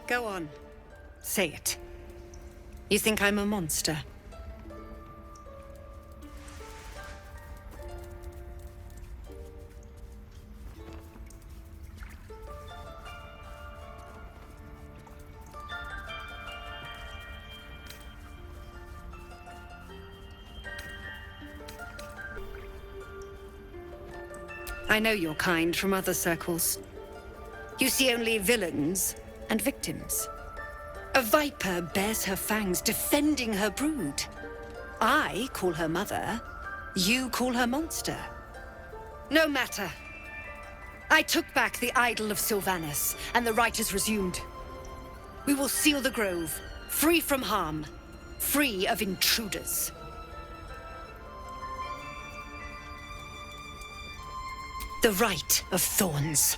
Go on. Say it. You think I'm a monster? I know your kind from other circles. You see only villains and victims. A viper bears her fangs, defending her brood. I call her mother. You call her monster. No matter. I took back the idol of Sylvanas, and the rite is resumed. We will seal the grove, free from harm, free of intruders. The Rite of Thorns.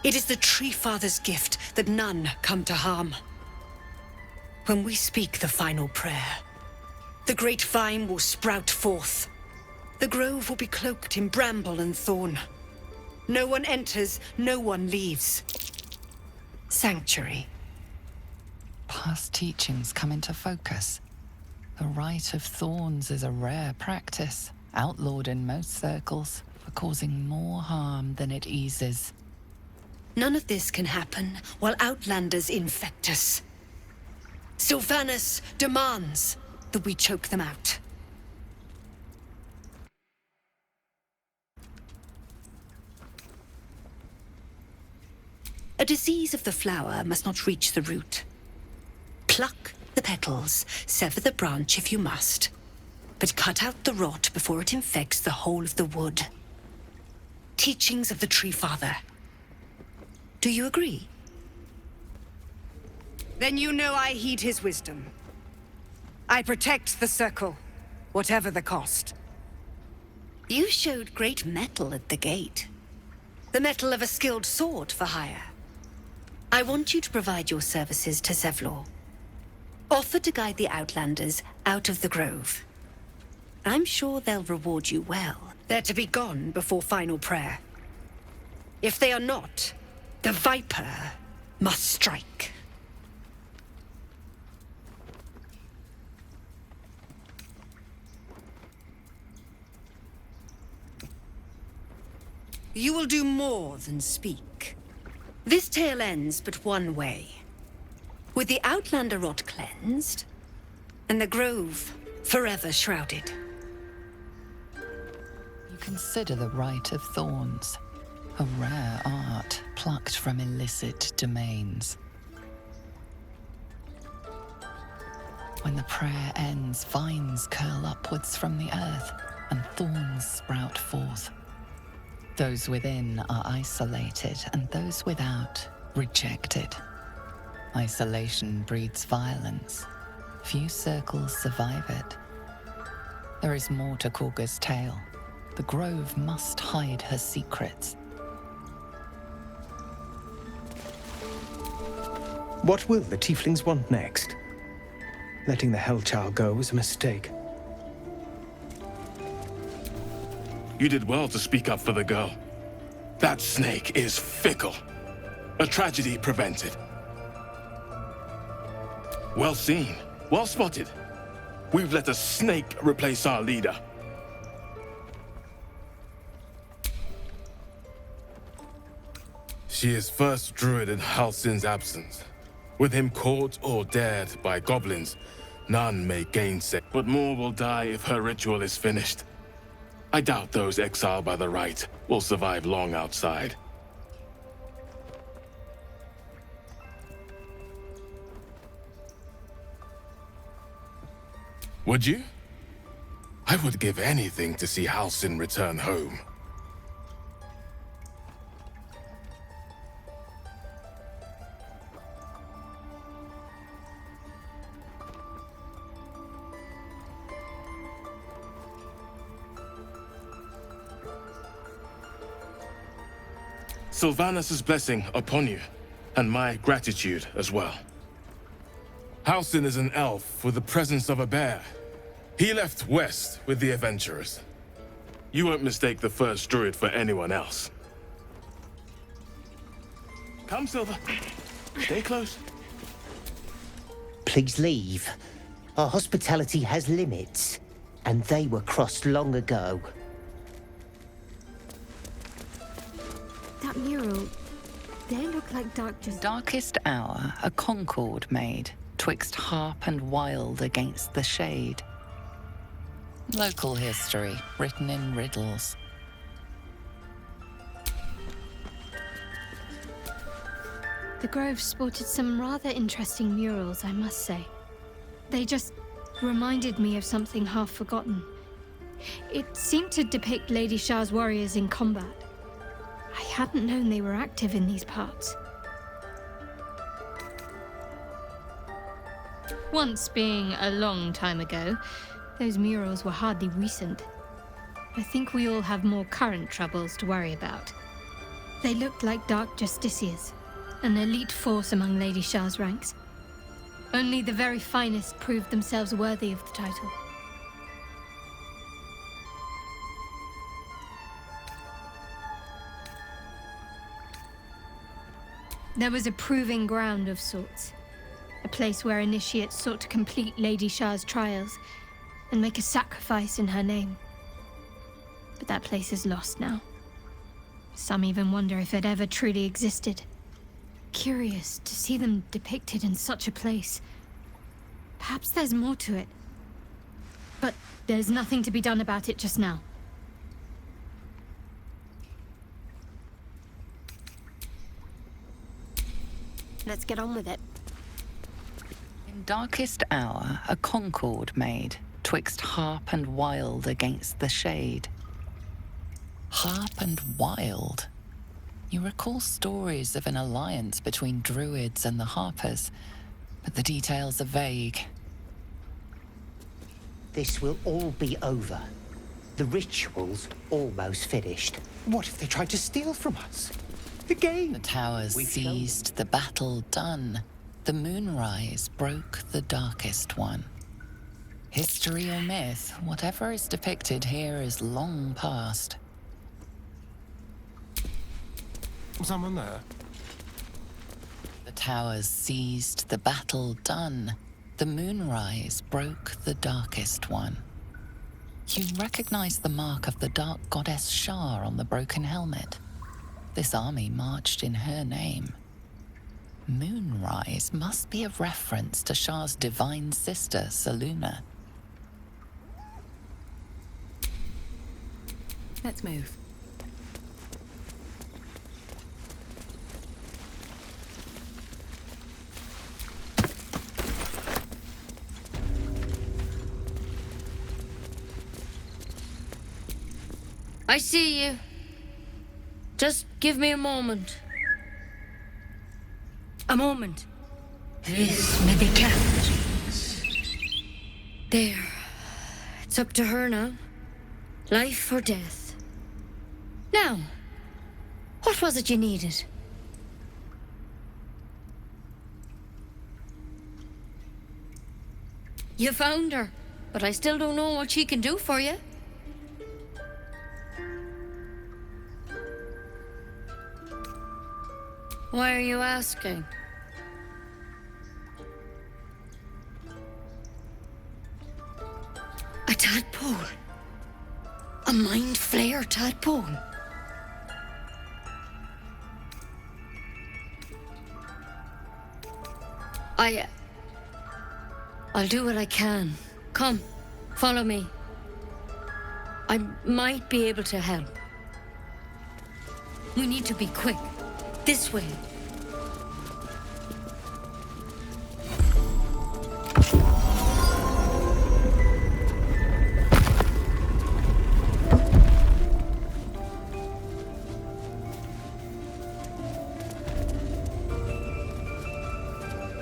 It is the Tree Father's gift that none come to harm. When we speak the final prayer, the great vine will sprout forth. The grove will be cloaked in bramble and thorn. No one enters, no one leaves. Sanctuary. Past teachings come into focus. The Rite of Thorns is a rare practice, outlawed in most circles, for causing more harm than it eases. None of this can happen while Outlanders infect us. Sylvanas demands that we choke them out. A disease of the flower must not reach the root. Pluck the petals, sever the branch if you must, but cut out the rot before it infects the whole of the wood. Teachings of the Tree Father. Do you agree? Then you know I heed his wisdom. I protect the circle, whatever the cost. You showed great mettle at the gate. The mettle of a skilled sword for hire. I want you to provide your services to Zevlor. Offer to guide the Outlanders out of the grove. I'm sure they'll reward you well. They're to be gone before final prayer. If they are not, the Viper must strike. You will do more than speak. This tale ends but one way. With the Outlander rot cleansed, and the grove forever shrouded. You consider the Rite of Thorns, a rare art plucked from illicit domains. When the prayer ends, vines curl upwards from the earth, and thorns sprout forth. Those within are isolated, and those without rejected. Isolation breeds violence. Few circles survive it. There is more to Korga's tale. The grove must hide her secrets. What will the tieflings want next? Letting the Hellchild go was a mistake. You did well to speak up for the girl. That snake is fickle. A tragedy prevented. Well seen. Well spotted. We've let a snake replace our leader. She is first druid in Halsin's absence. With him caught or dared by goblins, none may gainsay. But more will die if her ritual is finished. I doubt those exiled by the rite will survive long outside. Would you? I would give anything to see Halsin return home. Sylvanas' blessing upon you, and my gratitude as well. Halsin is an elf with the presence of a bear. He left west with the adventurers. You won't mistake the first druid for anyone else. Come, Silver. Stay close. Please leave. Our hospitality has limits, and they were crossed long ago. That mural, they look like Darkest hour, a concord made, twixt harp and wild against the shade. Local history, written in riddles. The Grove sported some rather interesting murals, I must say. They just reminded me of something half forgotten. It seemed to depict Lady Shah's warriors in combat. I hadn't known they were active in these parts. Once being a long time ago, those murals were hardly recent. I think we all have more current troubles to worry about. They looked like Dark Justiciars, an elite force among Lady Shah's ranks. Only the very finest proved themselves worthy of the title. There was a proving ground of sorts. A place where initiates sought to complete Lady Shah's trials and make a sacrifice in her name. But that place is lost now. Some even wonder if it ever truly existed. Curious to see them depicted in such a place. Perhaps there's more to it. But there's nothing to be done about it just now. Let's get on with it. In darkest hour, a concord made, twixt harp and wild against the shade. Harp and wild? You recall stories of an alliance between druids and the harpers, but the details are vague. This will all be over. The ritual's almost finished. What if they tried to steal from us? Again? The towers seized, the battle done. The moonrise broke the darkest one. History or myth, whatever is depicted here is long past. Someone there? The towers seized, the battle done. The moonrise broke the darkest one. You recognize the mark of the dark goddess Shah on the broken helmet. This army marched in her name. Moonrise must be a reference to Shah's divine sister, Saluna. Let's move. I see you. Just give me a moment. A moment. This may be kept. There. It's up to her now. Life or death. Now, what was it you needed? You found her, but I still don't know what she can do for you. Why are you asking? A tadpole? A mind flayer tadpole? I'll do what I can. Come, follow me. I might be able to help. We need to be quick. This way.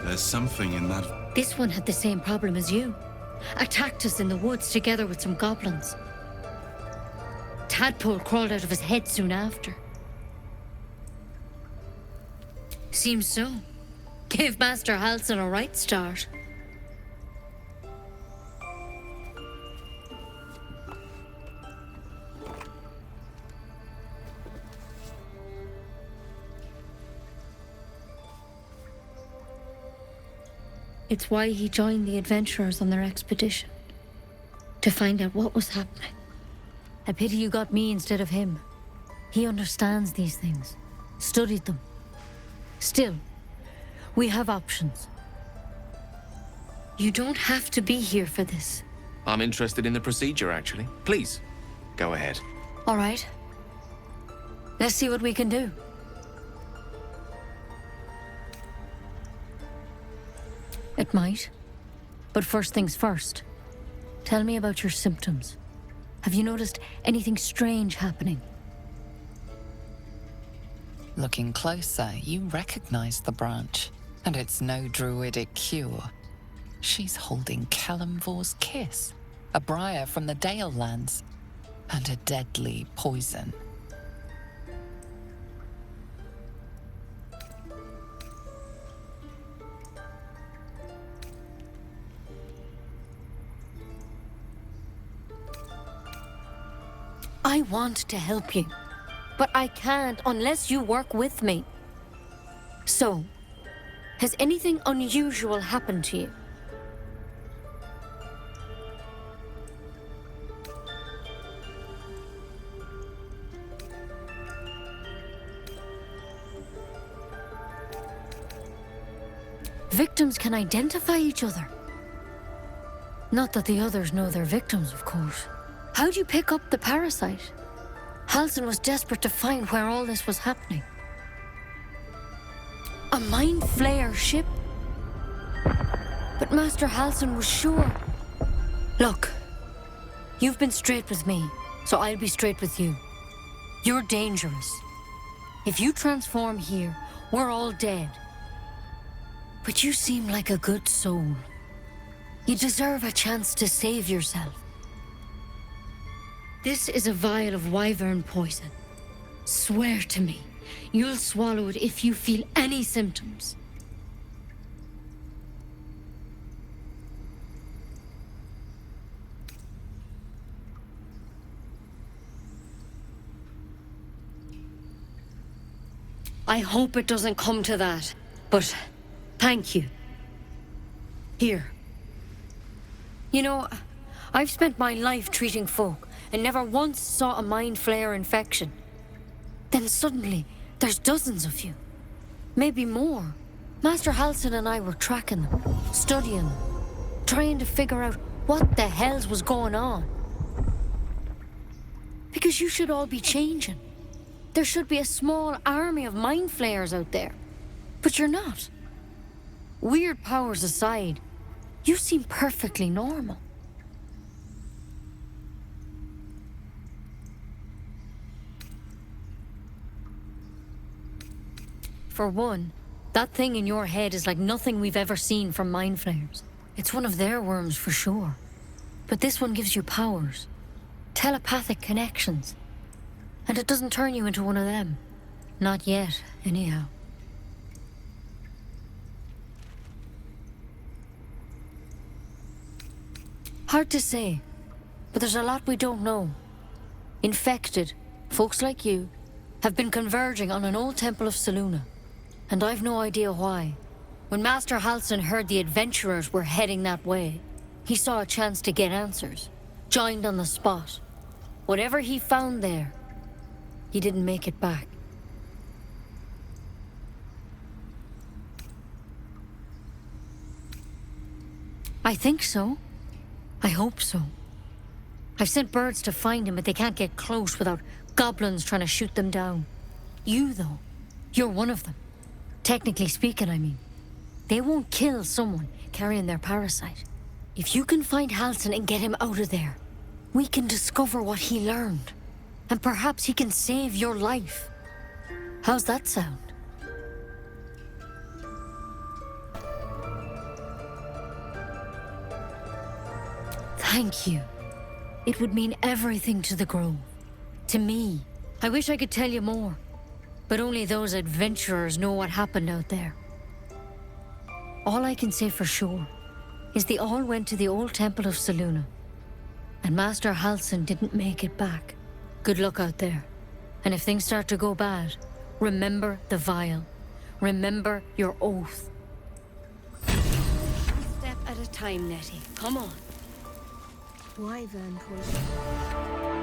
There's something in that. This one had the same problem as you. Attacked us in the woods together with some goblins. Tadpole crawled out of his head soon after. Seems so. Gave Master Halsin a right start. It's why he joined the adventurers on their expedition. To find out what was happening. A pity you got me instead of him. He understands these things. Studied them. Still, we have options. You don't have to be here for this. I'm interested in the procedure, actually. Please, go ahead. All right. Let's see what we can do. It might. But first things first. Tell me about your symptoms. Have you noticed anything strange happening? Looking closer, you recognize the branch, and it's no druidic cure. She's holding Kalimvor's kiss, a briar from the Dale lands, and a deadly poison. I want to help you, but I can't unless you work with me. So, has anything unusual happened to you? Victims can identify each other. Not that the others know they're victims, of course. How'd you pick up the parasite? Halsin was desperate to find where all this was happening. A mind flayer ship? But Master Halsin was sure. Look, you've been straight with me, so I'll be straight with you. You're dangerous. If you transform here, we're all dead. But you seem like a good soul. You deserve a chance to save yourself. This is a vial of wyvern poison. Swear to me, you'll swallow it if you feel any symptoms. I hope it doesn't come to that, but thank you. Here. You know, I've spent my life treating folk and never once saw a mind flayer infection. Then suddenly, there's dozens of you. Maybe more. Master Halsin and I were tracking them, studying them, trying to figure out what the hells was going on. Because you should all be changing. There should be a small army of mind flayers out there. But you're not. Weird powers aside, you seem perfectly normal. For one, that thing in your head is like nothing we've ever seen from mind flayers. It's one of their worms for sure. But this one gives you powers. Telepathic connections. And it doesn't turn you into one of them. Not yet, anyhow. Hard to say, but there's a lot we don't know. Infected, folks like you, have been converging on an old temple of Selûne, and I've no idea why. When Master Halsin heard the adventurers were heading that way, he saw a chance to get answers, joined on the spot. Whatever he found there, he didn't make it back. I think so. I hope so. I've sent birds to find him, but they can't get close without goblins trying to shoot them down. You, though, you're one of them. Technically speaking, I mean. They won't kill someone carrying their parasite. If you can find Halsin and get him out of there, we can discover what he learned. And perhaps he can save your life. How's that sound? Thank you. It would mean everything to the Grove. To me. I wish I could tell you more. But only those adventurers know what happened out there. All I can say for sure is they all went to the old temple of Selûne. And Master Halsin didn't make it back. Good luck out there. And if things start to go bad, remember the vial. Remember your oath. at a time, Nettie. Come on. Wyvern poison.